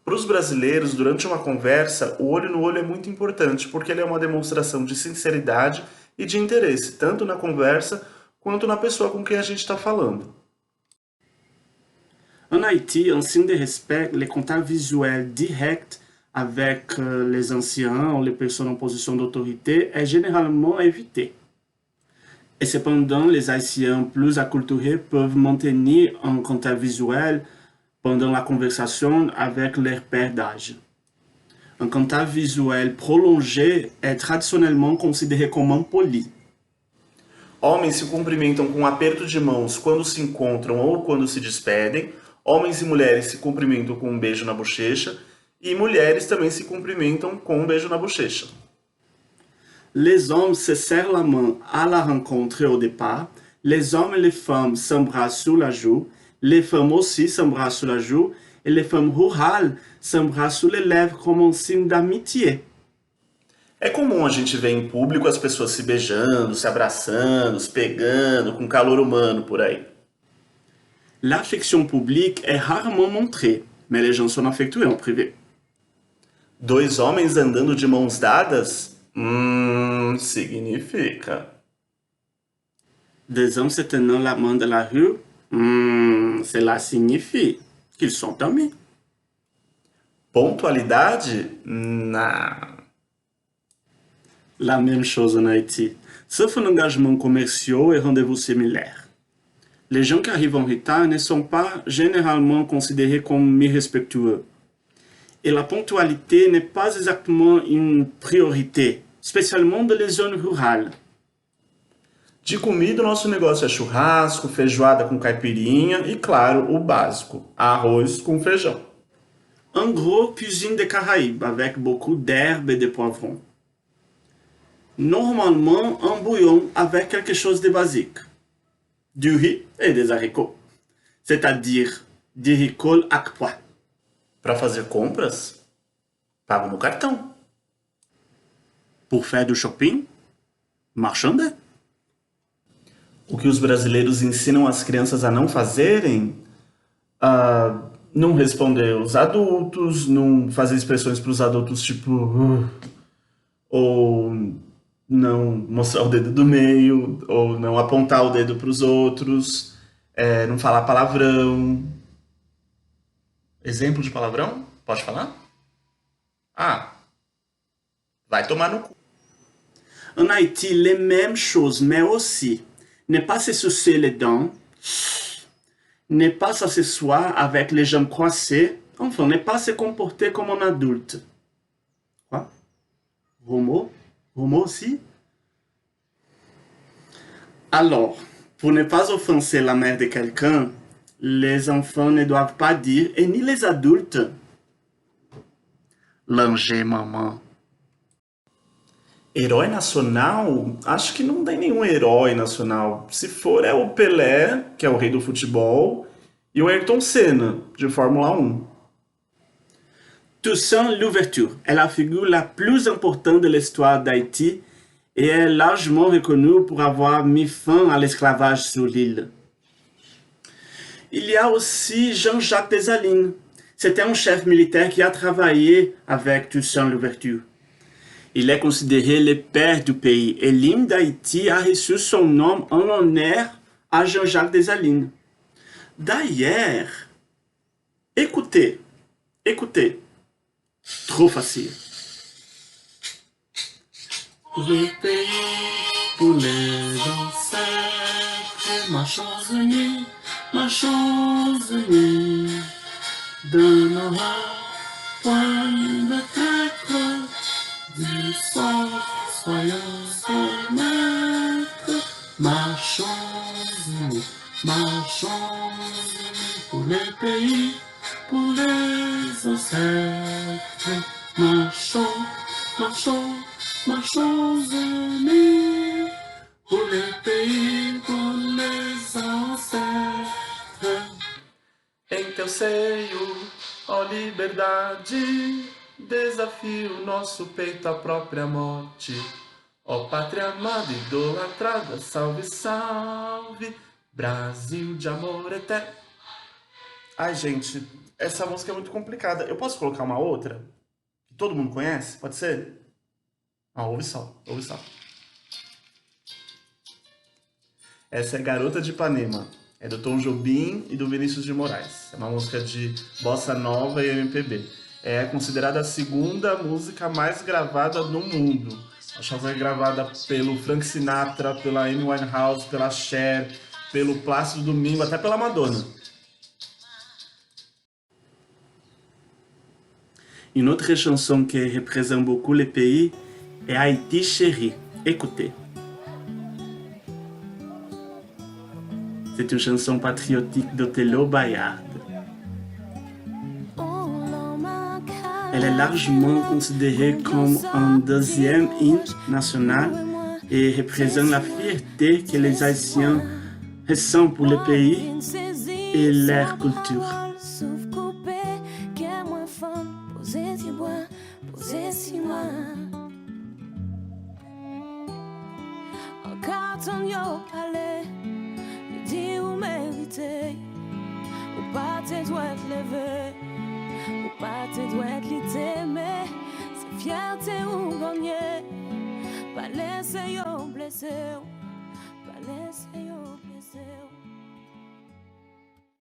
Para os brasileiros, durante uma conversa, o olho no olho é muito importante, porque ele é uma demonstração de sinceridade e de interesse, tanto na conversa quanto na pessoa com quem a gente está falando. En Haïti, un signe de respect, les contacts visuels directs avec les anciens ou les personnes en position d'autorité est généralement évité. Et cependant, les Haïtiens plus acculturés peuvent maintenir un contact visuel pendant la conversation avec leur père d'âge. Un contact visuel prolongé est traditionnellement considéré comme impoli. Homens se cumprimentam com um aperto de mãos quando se encontram ou quando se despedem. Homens e mulheres se cumprimentam com um beijo na bochecha. E mulheres também se cumprimentam com um beijo na bochecha. Les hommes se serrent la main à la rencontre au départ. Les hommes et les femmes s'embrassent sur la joue. Les femmes aussi s'embrassent sur la joue. Et les femmes rurales s'embrassent sur les lèvres comme un signe d'amitié. É comum a gente ver em público as pessoas se beijando, se abraçando, se pegando, com calor humano por aí. L'affection publique est rarement montrée, mais les gens sont affectueux en privé. Dois homens andando de mãos dadas? Significa. Des hommes se tenant la main dans la rue, cela signifie qu'ils sont amis. Pontualidade? Não. La même chose en Haïti, sauf en engagement commerciaux et rendez-vous similaires. Les gens qui arrivent en retard ne sont pas généralement considérés comme irrespectueux. Et la ponctualité n'est pas exactement une priorité, spécialement dans les zones rurales. De comida, o nosso negócio é churrasco, feijoada com caipirinha e, claro, o básico, arroz com feijão. En gros, cuisine des Caraïbes avec beaucoup d'herbes et de poivrons. Normalement, un bouillon avec quelque chose de basique. Du riz et des haricots. C'est-à-dire du ricole avec pois. Para fazer compras, pago no cartão. Pour faire du shopping, marchander. O que os brasileiros ensinam as crianças a não fazerem? Não responder os adultos, não fazer expressões para os adultos tipo... ou não mostrar o dedo do meio, ou não apontar o dedo para os outros, não falar palavrão. Exemplo de palavrão? Pode falar? Vai tomar no cu. En Haïti, les mêmes choses, mais aussi ne pas se soucier les dents, ne pas s'asseoir avec les jambes croisées, enfin, ne pas se comporter comme un adulte. Quoi? Homo? Homo aussi? Alors, pour ne pas offenser la mère de quelqu'un, les enfants ne doivent pas dire, et ni les adultes, langer maman. Herói nacional? Acho que não tem nenhum herói nacional. Se for, é o Pelé, que é o rei do futebol, e o Ayrton Senna, de Fórmula 1. Toussaint Louverture est la figure la plus importante de l'histoire d'Haïti et est largement reconnue pour avoir mis fin à l'esclavage sur l'île. Il y a aussi Jean-Jacques Dessalines. C'était un chef militaire qui a travaillé avec Toussaint Louverture. Il est considéré le père du pays et l'hymne d'Haïti a reçu son nom en honneur à Jean-Jacques Dessalines. D'ailleurs, écoutez, trop facile. Le pays pour les ancêtres, ma chance unie, donnera point de tête. Du sang, soyons son maître, marchons unis pour les pays, pour les ancêtres. Marchons unis pour les pays, pour les ancêtres. Em teu seio, ó liberdade, desafio nosso peito à própria morte. Ó pátria amada, idolatrada, salve, salve, Brasil de amor eterno. Ai, gente, Essa música é muito complicada. Eu posso colocar uma outra? Que todo mundo conhece? Pode ser? Ouve só, ouve só. Essa é Garota de Ipanema. É do Tom Jobim e do Vinícius de Moraes. É uma música de bossa nova e MPB. É considerada a segunda música mais gravada no mundo. Acho que foi gravada pelo Frank Sinatra, pela Amy Winehouse, pela Cher, pelo Plácido Domingo, até pela Madonna. Une autre chanson qui représente beaucoup le pays est Haïti chérie. Écoutez. C'est une chanson patriotique d'Othello Bayard. Elle est largement considérée comme un deuxième hymne national et représente la fierté que les Haïtiens ressentent pour le pays et leur culture. Ou pas te doit te lever, ou pas te doit te t'aimer. C'est fierté ou gagner, pas laisser yo blesser, pas laisser